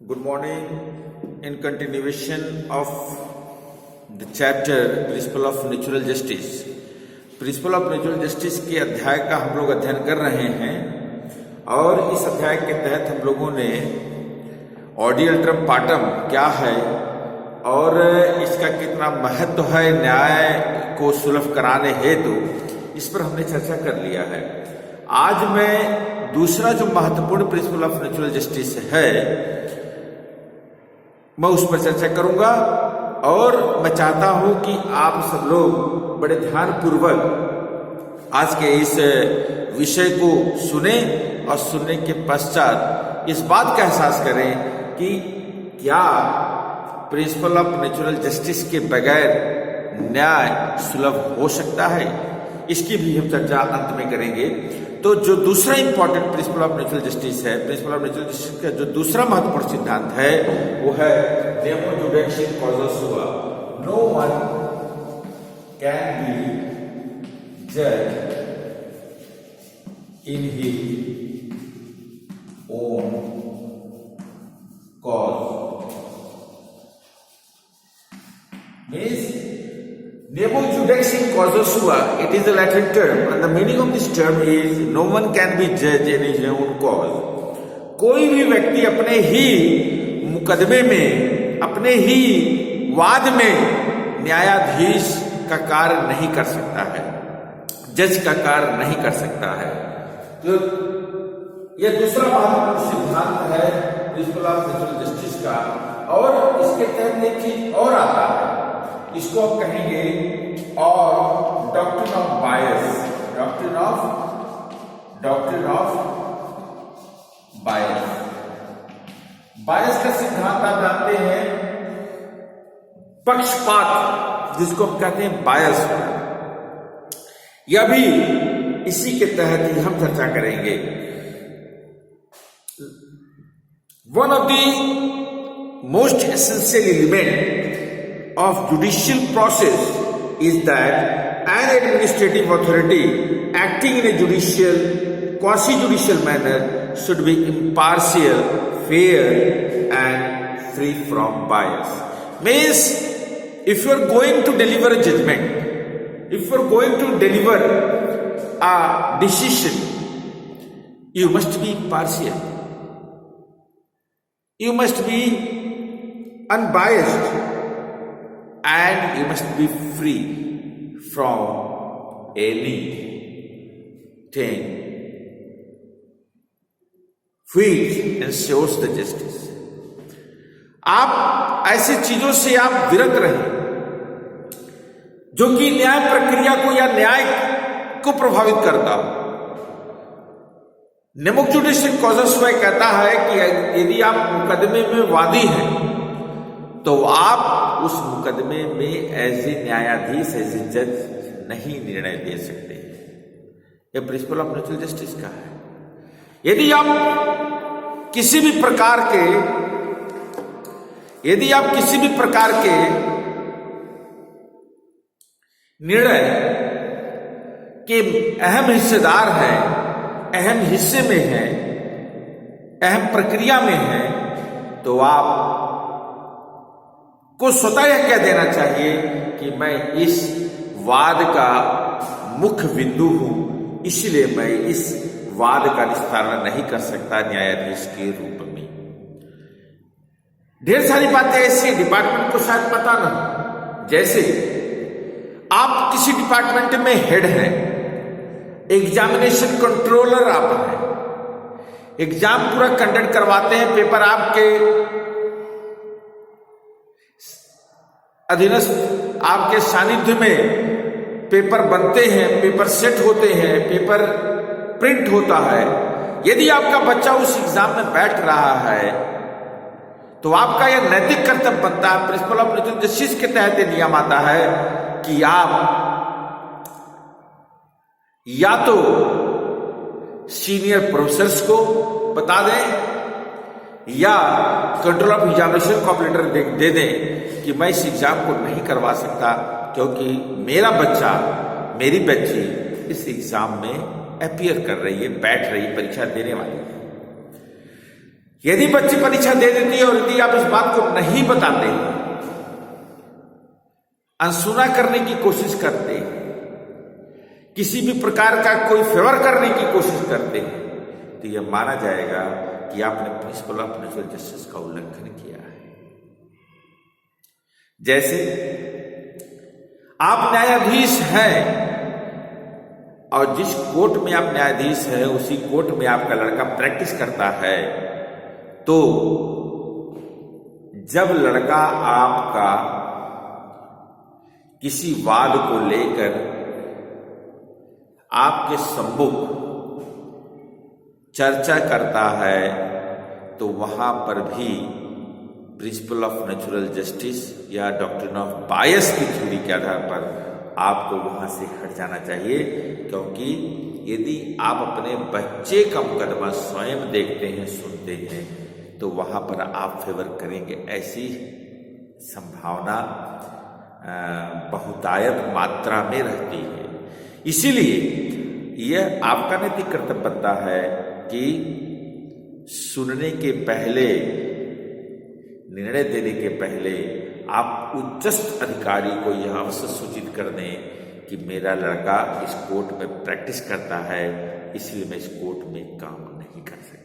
Good morning. In continuation of the chapter Principle of Natural Justice, Principle of Natural Justice के अध्याय का हम लोग अध्ययन कर रहे हैं और इस अध्याय के तहत हम लोगों ने ऑर्डियल ट्रम पार्टम क्या है और इसका कितना महत्व है न्याय को सुलभ कराने हेतु इस पर हमने चर्चा कर लिया है। आज मैं दूसरा जो महत्वपूर्ण प्रिंसिपल ऑफ नेचुरल जस्टिस है मैं उस पर चर्चा करूंगा और मैं चाहता हूं कि आप सब लोग बड़े ध्यानपूर्वक आज के इस विषय को सुने और सुनने के पश्चात इस बात का एहसास करें कि क्या प्रिंसिपल ऑफ नेचुरल जस्टिस के बगैर न्याय सुलभ हो सकता है, इसकी भी हम चर्चा अंत में करेंगे। तो जो दूसरा important principle of natural justice है, प्रिंसिपल ऑफ नेचुरल जस्टिस का जो दूसरा महत्वपूर्ण सिद्धांत है वो है नेमो जुडेक्स इन कॉजस सुआ। नो वन कैन बी जज in his own cause. Means Nemo judex in causa sua, it is a Latin term and the meaning of this term is no one can be judged in his own cause. कोई भी व्यक्ति अपने ही मुकदमे में, अपने ही वाद में न्यायाधीश का कार्य नहीं कर सकता है, जज का कार्य नहीं कर सकता है। तो यह दूसरा महत्वपूर्ण सिद्धांत है प्रिंसिपल ऑफ नेचुरल जस्टिस का। और इसके तहत एक चीज और आता है, इसको आप कहेंगे और doctrine of bias. Doctrine of bias. Bias का सिद्धांत आप जानते हैं, पक्षपात जिसको हम कहते हैं बायस। यह भी इसी के तहत ही हम चर्चा करेंगे। One of the most essential element of judicial process is that an administrative authority acting in a judicial, quasi-judicial manner should be impartial, fair and free from bias. Means, if you are going to deliver a judgment, if you are going to deliver a decision, you must be impartial. You must be unbiased. And you must be free from anything which ensures the justice. आप ऐसी चीजों से आप विरत रहें जो कि न्याय प्रक्रिया को या न्याय को प्रभावित करता हो। नेमो जुडिस इन कॉजा सुआ कहता है कि यदि आप मुकदमे में वादी हैं तो आप उस मुकदमे में एज ए न्यायाधीश, एज ए जज नहीं निर्णय दे सकते। यह प्रिंसिपल ऑफ नेचुरल जस्टिस का है। यदि आप किसी भी प्रकार के निर्णय के अहम हिस्सेदार हैं, अहम हिस्से में हैं, अहम प्रक्रिया में हैं, तो आप को स्वतः यह कह देना चाहिए कि मैं इस वाद का मुख्य बिंदु हूं, इसलिए मैं इस वाद का निस्तारण नहीं कर सकता न्यायाधीश के रूप में। ढेर सारी बातें ऐसी डिपार्टमेंट को शायद पता ना, जैसे आप किसी डिपार्टमेंट में हेड हैं, एग्जामिनेशन कंट्रोलर आप हैं, एग्जाम पूरा कंडक्ट करवाते हैं, पेपर आपके अधीनस्थ आपके सानिध्य में पेपर बनते हैं, पेपर सेट होते हैं, पेपर प्रिंट होता है। यदि आपका बच्चा उस एग्जाम में बैठ रहा है तो आपका यह नैतिक कर्तव्य बनता है। प्रिंसिपल ऑफ नेचुरल जस्टिस के तहत यह नियम आता है कि आप या तो सीनियर प्रोफेसर्स को बता दें या कंट्रोल ऑफ एग्जामिनेशन को लेटर दे दें कि मैं इस एग्जाम को नहीं करवा सकता क्योंकि मेरा बच्चा, मेरी बच्ची इस एग्जाम में अपीयर कर रही है, बैठ रही है, परीक्षा देने वाली है। यदि बच्ची परीक्षा दे देती है और यदि आप इस बात को नहीं बताते, अनसुना करने की कोशिश करते, किसी भी प्रकार का कोई फेवर करने की कोशिश करते हैं, तो यह माना जाएगा कि आपने प्रिंसिपल ऑफ नेचुरल जस्टिस का उल्लंघन किया है। जैसे आप न्यायाधीश हैं और जिस कोर्ट में आप न्यायाधीश हैं उसी कोर्ट में आपका लड़का प्रैक्टिस करता है, तो जब लड़का आपका किसी वाद को लेकर आपके सम्मुख चर्चा करता है, तो वहां पर भी प्रिंसिपल ऑफ नेचुरल जस्टिस या डॉक्ट्रिन ऑफ बायस की थ्योरी के आधार पर आपको वहां से हट जाना चाहिए। क्योंकि यदि आप अपने बच्चे का मुकदमा स्वयं देखते हैं, सुनते हैं, तो वहां पर आप फेवर करेंगे, ऐसी संभावना बहुतायत मात्रा में रहती है। इसीलिए यह आपका नैतिक कर्तव्य बनता है कि सुनने के पहले, निर्णय देने के पहले आप उच्चस्थ अधिकारी को यह अवश्य सूचित कर दें कि मेरा लड़का इस कोर्ट में प्रैक्टिस करता है, इसलिए मैं इस कोर्ट में काम नहीं कर सकता।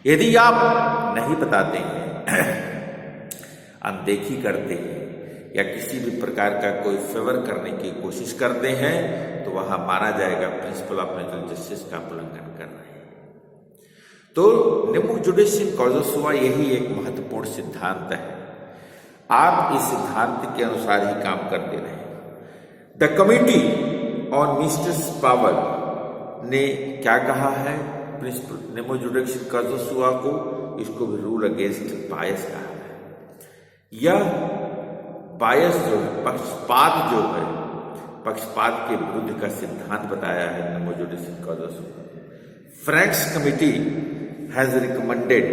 यदि आप नहीं बताते हैं, अनदेखी करते हैं या किसी भी प्रकार का कोई फेवर करने की कोशिश करते हैं, तो वहां माना जाएगा प्रिंसिपल ऑफ नेचुरल जस्टिस का उल्लंघन कर रहे हैं। तो नेमो जुडिस इन कॉजस हुआ, यही एक महत्वपूर्ण सिद्धांत है। आप इस सिद्धांत के अनुसार ही काम करते रहे। The committee on ministers power ने क्या कहा है? प्रिंसिपल नेमो जुडिस इन कॉजस हुआ को, इसको भी रूल अगेंस्ट बायस कहा है। यह बायस जो है, पक्षपात जो है, पक्षपात के विरुद्ध का सिद्धांत बताया है नेमो जुडिस इन कॉजस हुआ। Franks committee has recommended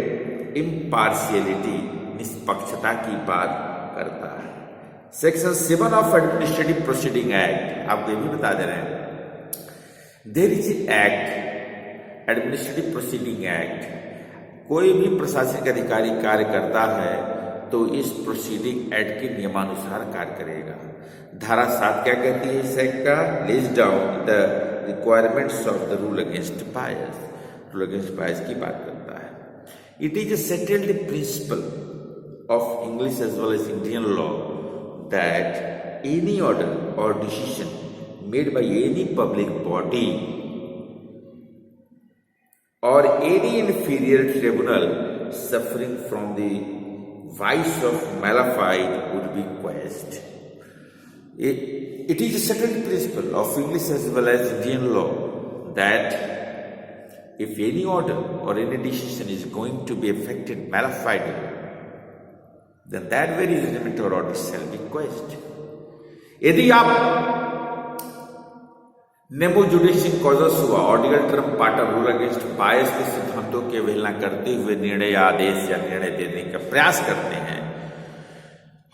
impartiality, निष्पक्षता की बात करता है। Section 7 of administrative proceeding act आपको ये भी बता दे रहे हैं, there is act, administrative proceeding act, कोई भी प्रशासनिक अधिकारी कार्य करता है तो इस प्रोसीडिंग एक्ट के नियमानुसार कार्य करेगा। धारा 7 क्या कहती है इस एक्ट का? Lays down the requirements of the rule against bias, rule against bias की बात करता है। It is a settled principle of English as well as Indian law that any order और decision made by any public body or any inferior tribunal suffering from the vice of malafide would be quashed. It is a settled principle of English as well as Indian law that if any order or any decision is going to be affected malafide, then that very judgment or order shall be quashed. यदि आप Nemo जुडिस इन कॉजस हुआ, ordinal term part of rule against bias के सिद्धांतों की अवहेलना करते हुए निर्णय या आदेश या निर्णय देने का प्रयास करते हैं,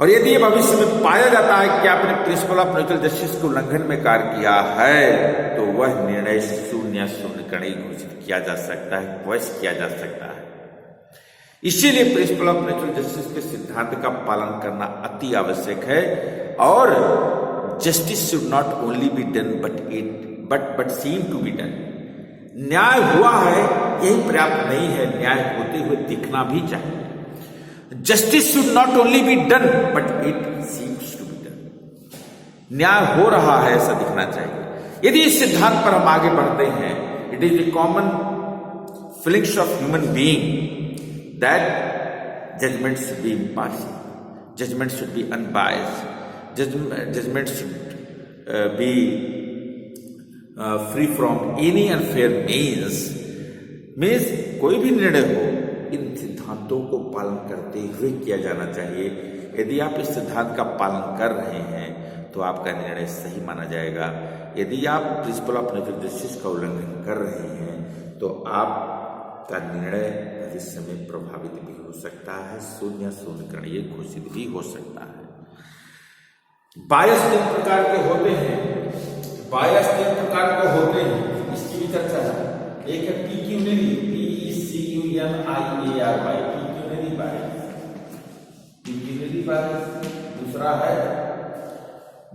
और यदि ये भविष्य में पाया जाता है कि आपने प्रिंसिपल ऑफ नेचुरल जस्टिस के उल्लंघन में कार्य किया है, तो वह निर्णय शून्य कड़ी घोषित किया जा सकता है, क्वेश्चन किया जा सकता है। इसीलिए प्रिंसिपल ऑफ नेचुरल जस्टिस के सिद्धांत का पालन करना अति आवश्यक है। और justice should not only be done but seem to be done. न्याय हुआ है यही पर्याप्त नहीं है, न्याय होते हुए दिखना भी चाहिए। Justice should not only be done but it seems to be done. न्याय हो रहा है ऐसा दिखना चाहिए। यदि इस सिद्धांत पर हम आगे बढ़ते हैं, it is the common feelings of human being that judgment should be impartial, judgment should be unbiased, judgment should be free from any unfair means कोई भी निर्णय हो इन सिद्धांतों को पालन करते हुए किया जाना चाहिए। यदि आप इस सिद्धांत का पालन कर रहे हैं तो आपका निर्णय सही माना जाएगा। यदि आप प्रिंसिपल ऑफ नेचुरल जस्टिस का उल्लंघन कर रहे हैं तो आपका निर्णय भविष्य में प्रभावित भी हो सकता है, शून्य घोषित भी हो सकता है। बायस तीन प्रकार के होते हैं, बायस तीन प्रकार के होते हैं, इसकी भी चर्चा है। एक है PQ नहीं, PECU PNIARY, pecuniary bias, pecuniary bias.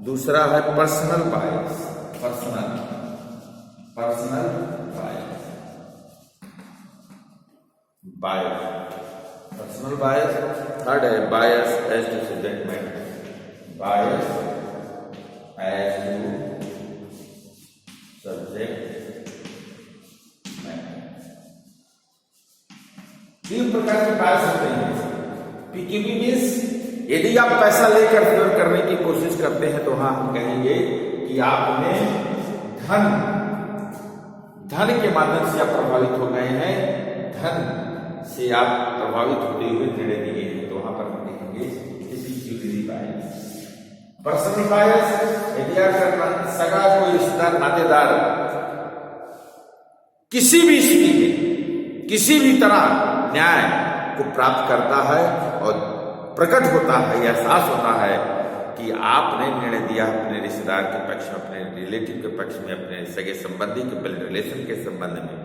दूसरा है personal bias, personal bias, personal bias. Third है bias as to subject matter, bias as to subject matter. तीन प्रकार के बायस होते हैं। पीक्यूबी मीन्स यदि आप पैसा लेकर फेवर करने की कोशिश करते हैं तो वहां हम कहेंगे कि आपने धन के माध्यम से आप प्रभावित हो गए हैं, धन से आप प्रभावित होते हुए निर्णय दिए हैं, तो वहां पर हम कहेंगे पीक्यूबी बायस। पर्सनल बायस, यदि आप सगा कोई रिश्तेदार नातेदार किसी भी स्थिति में किसी भी तरह न्याय को प्राप्त करता है और प्रकट होता है, एहसास होता है कि आपने निर्णय दिया अपने रिश्तेदार के पक्ष में, अपने रिलेटिव के पक्ष में, अपने सगे संबंधी के ब्लड रिलेशन के संबंध में,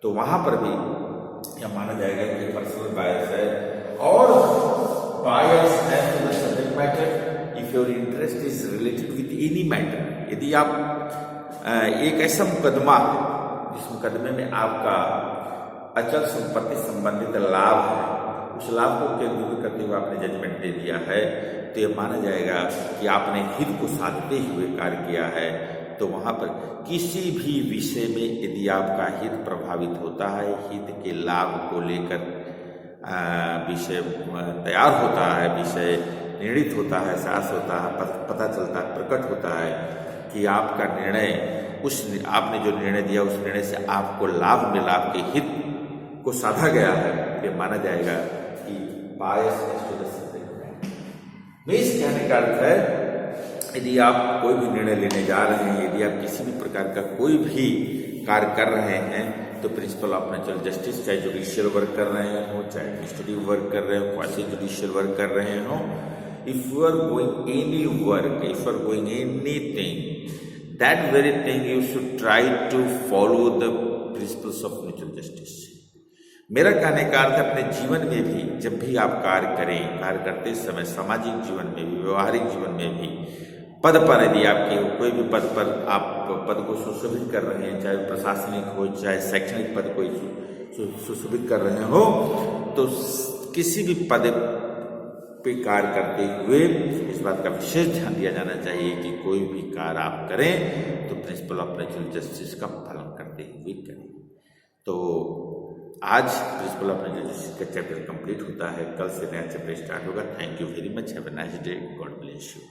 तो वहां पर भी यह माना जाएगा कि पर्सनल बायस है। और bias as to the subject matter, if your interest is related with any matter, यदि आप एक ऐसा मुकदमा है जिस मुकदमे में आपका अचल संपत्ति संबंधित लाभ है, उस लाभ को केंद्रीकृत करते हुए आपने जजमेंट दे दिया है, तो यह माना जाएगा कि आपने हित को साधते हुए कार्य किया है। तो वहां पर किसी भी विषय में यदि आपका हित प्रभावित होता है, हित के लाभ को लेकर विषय तैयार होता है, विषय निर्णित होता है, एहसास होता है, पता चलता है, प्रकट होता है कि आपका निर्णय आपने जो निर्णय दिया उस निर्णय से आपको लाभ मिला, आपके हित को साधा गया है, ये माना जाएगा कि bias as to the subject matter. इस कहने का अर्थ है यदि आप कोई भी निर्णय लेने जा रहे हैं, यदि आप किसी भी प्रकार का कोई भी कार्य कर रहे हैं, तो प्रिंसिपल ऑफ नेचुरल जस्टिस, चाहे जुडिशियल वर्क कर रहे हो, चाहे एडमिनिस्ट्रेटिव वर्क कर रहे हो, क्वासी जुडिशियल वर्क कर रहे हो, if you are going any work, if you are going anything, that very thing you should try to follow the principles of natural justice. मेरा कहने का अर्थ अपने जीवन में भी जब भी आप कार्य करें, कार्य करते समय सामाजिक जीवन में भी, व्यवहारिक जीवन में भी, पद पर यदि आपके कोई भी पद पर आप पद को सुशोभित कर रहे हैं, चाहे प्रशासनिक हो, चाहे शैक्षणिक पद को सुशोभित कर रहे हो, तो किसी भी पद पे कार्य करते हुए इस बात का विशेष ध्यान दिया जाना चाहिए कि कोई भी कार्य आप करें तो प्रिंसिपल ऑफ नेचुरल जस्टिस का पालन करते हुए करें। तो आज प्रिंसिपल ऑफ नेचुरल जस्टिस का चैप्टर कंप्लीट होता है, कल से नया चैप्टर स्टार्ट होगा। Thank you very much, have a nice day, God bless you.